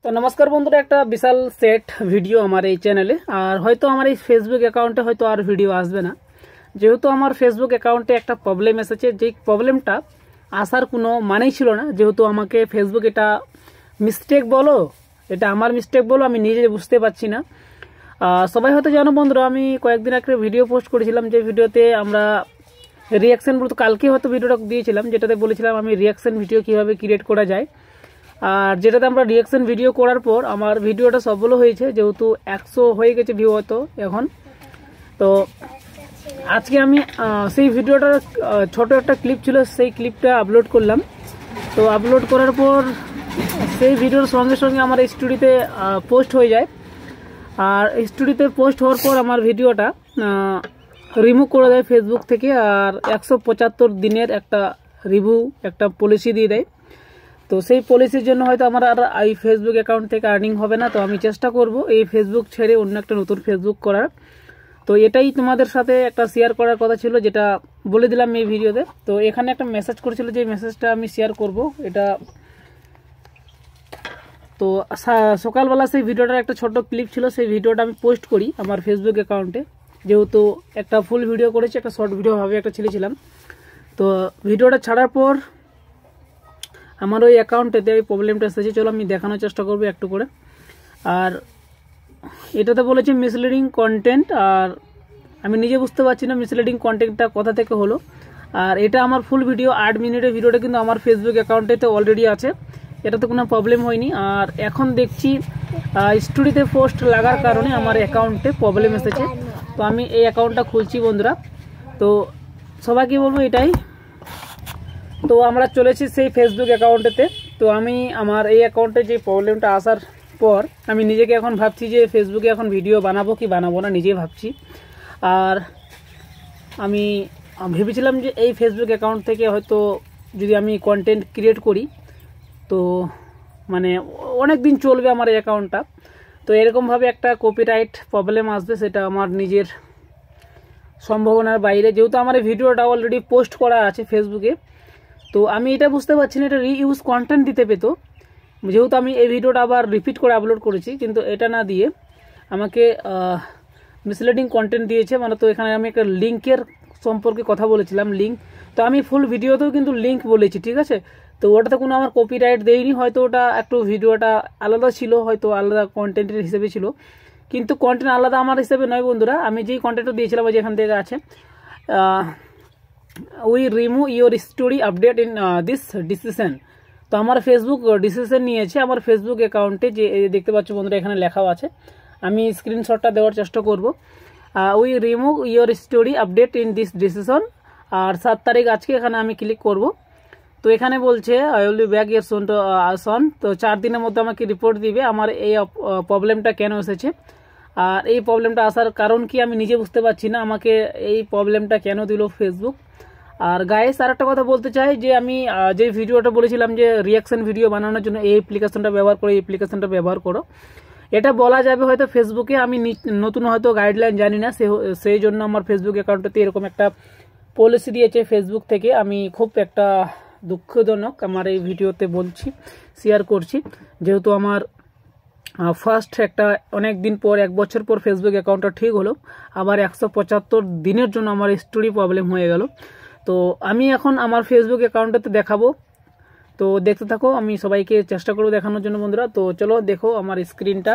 তো নমস্কার বন্ধুরা, একটা বিশাল সেট ভিডিও আমার এই চ্যানেলে। আর হয়তো আমার এই ফেসবুক অ্যাকাউন্টে হয়তো আর ভিডিও আসবে না, যেহেতু আমার ফেসবুক অ্যাকাউন্টে একটা প্রবলেম এসেছে। যে প্রবলেমটা আসার কোনো মানেই ছিল না, যেহেতু আমাকে ফেসবুক এটা মিস্টেক বলো, এটা আমার মিস্টেক বলো, আমি নিজে বুঝতে পারছি না। সবাই হয়তো জানো বন্ধুরা, আমি কয়েকদিন আগে ভিডিও পোস্ট করেছিলাম, যে ভিডিওতে আমরা রিয়াকশন বলতে কালকে হয়তো ভিডিওটা দিয়েছিলাম, যেটাতে বলেছিলাম আমি রিয়াকশন ভিডিও কিভাবে ক্রিয়েট করা যায়। আর যেটাতে আমরা রিয়াকশন ভিডিও করার পর আমার ভিডিওটা সফলও হয়েছে, যেহেতু 100 হয়ে গেছে ভিউ হয়তো এখন। তো আজকে আমি সেই ভিডিওটার ছোট একটা ক্লিপ ছিল, সেই ক্লিপটা আপলোড করলাম। তো আপলোড করার পর সেই ভিডিওর সঙ্গে সঙ্গে আমার স্টোরিতে পোস্ট হয়ে যায়। আর স্টোরিতে পোস্ট হওয়ার পর আমার ভিডিওটা রিমুভ করে দেয় ফেসবুক থেকে। আর 175 দিনের একটা রিভিউ একটা পলিসি দিয়ে দেয়। তো সেই পলিসির জন্য হয়তো আমার আর এই ফেসবুক অ্যাকাউন্ট থেকে আর্নিং হবে না। তো আমি চেষ্টা করব এই ফেসবুক ছেড়ে অন্য একটা নতুন ফেসবুক করার। তো এটাই তোমাদের সাথে একটা শেয়ার করার কথা ছিল, যেটা বলে দিলাম এই ভিডিওতে। তো এখানে একটা মেসেজ করেছিল, যে মেসেজটা আমি শেয়ার করব এটা। তো সকালবেলা সেই ভিডিওটার একটা ছোট ক্লিপ ছিল, সেই ভিডিওটা আমি পোস্ট করি আমার ফেসবুক অ্যাকাউন্টে। যেহেতু একটা ফুল ভিডিও করেছি, একটা শর্ট ভিডিও ভাবে একটা ছেড়েছিলাম। তো ভিডিওটা ছাড়ার পর আমার ওই অ্যাকাউন্টেতে এই প্রবলেমটা এসেছে। চলো আমি দেখানোর চেষ্টা করবো একটু করে। আর এটাতে বলেছে মিসলিডিং কন্টেন্ট, আর আমি নিজে বুঝতে পারছি না মিসলিডিং কন্টেন্টটা কোথা থেকে হলো। আর এটা আমার ফুল ভিডিও 8 মিনিটের ভিডিওটা কিন্তু আমার ফেসবুক অ্যাকাউন্টেতে অলরেডি আছে, এটাতে কোনো প্রবলেম হয়নি। আর এখন দেখছি স্টোরিতে পোস্ট লাগার কারণে আমার অ্যাকাউন্টে প্রবলেম এসেছে। তো আমি এই অ্যাকাউন্টটা খুলছি বন্ধুরা। তো সবাইকে বলবো এটাই। তো আমরা চলেছি সেই ফেসবুক অ্যাকাউন্টেতে। তো আমি আমার এই অ্যাকাউন্টে যে প্রবলেমটা আসার পর আমি নিজেকে এখন ভাবছি যে ফেসবুকে এখন ভিডিও বানাবো কি বানাবো না, নিজেই ভাবছি। আর আমি ভেবেছিলাম যে এই ফেসবুক অ্যাকাউন্ট থেকে হয়তো যদি আমি কন্টেন্ট ক্রিয়েট করি তো মানে অনেক দিন চলবে আমার এই অ্যাকাউন্টটা। তো এরকমভাবে একটা কপিরাইট প্রবলেম আসবে, সেটা আমার নিজের সম্ভাবনার বাইরে, যেহেতু আমার এই ভিডিওটা অলরেডি পোস্ট করা আছে ফেসবুকে। তো আমি এটা বুঝতে পারছি না এটা রিইউজ কন্টেন্ট দিতে পেতো, যেহেতু আমি এই ভিডিওটা আবার রিপিট করে আপলোড করেছি, কিন্তু এটা না দিয়ে আমাকে মিসলিডিং কন্টেন্ট দিয়েছে। মানে তো এখানে আমি একটা লিঙ্কের সম্পর্কে কথা বলেছিলাম, লিঙ্ক। তো আমি ফুল ভিডিওতেও কিন্তু লিঙ্ক বলেছি, ঠিক আছে। তো ওটাতে কোনো আমার কপিরাইট দেয়নি, হয়তো ওটা একটু ভিডিওটা আলাদা ছিল, হয়তো আলাদা কন্টেন্টের হিসেবে ছিল, কিন্তু কন্টেন্ট আলাদা আমার হিসেবে নয় বন্ধুরা। আমি যেই কন্টেন্টটা দিয়েছিলাম যেখান থেকে আছে we remove your story update in this decision. তো আমার ফেসবুক ডিসিশন নিয়েছে আমার ফেসবুক অ্যাকাউন্টে, যে দেখতে পাচ্ছ বন্ধুরা এখানে লেখাও আছে। আমি স্ক্রিনশটটা দেওয়ার চেষ্টা করব। We remove your story update in this decision. আর 7 তারিখ আজকে এখানে আমি ক্লিক করব। তো এখানে বলছে I will be back year soon to son. তো 4 দিনের মধ্যে আমাকে রিপোর্ট দিবে আমার এই প্রবলেমটা কেন এসেছে। আর এই প্রবলেমটা আসার কারণ কি আমি নিজে বুঝতে পারছি না, আমাকে এই প্রবলেমটা কেন দিল ফেসবুক। আর গাইস আর একটা কথা বলতে চাই, যে আমি যে ভিডিওটা বলেছিলাম যে রিয়াকশন ভিডিও বানানোর জন্য এই অ্যাপ্লিকেশনটা ব্যবহার করো, এই অ্যাপ্লিকেশনটা ব্যবহার করো, এটা বলা যাবে হয়তো ফেসবুকে। আমি নতুন হয়তো গাইডলাইন জানি না, সেই জন্য আমার ফেসবুক অ্যাকাউন্টে এরকম একটা পলিসি দিয়েছে ফেসবুক থেকে। আমি খুব একটা দুঃখজনক আমার এই ভিডিওতে বলছি, শেয়ার করছি, যেহেতু আমার ফার্স্ট একটা অনেক দিন পর 1 বছর পর ফেসবুক অ্যাকাউন্টটা ঠিক হলো, আবার 175 দিনের জন্য আমার স্টোরি প্রবলেম হয়ে গেল। তো আমি এখন আমার ফেসবুক অ্যাকাউন্টটাতে দেখাবো। তো দেখতে থাকো, আমি সবাইকে চেষ্টা করবো দেখানোর জন্য বন্ধুরা। তো চলো দেখো আমার স্ক্রিনটা।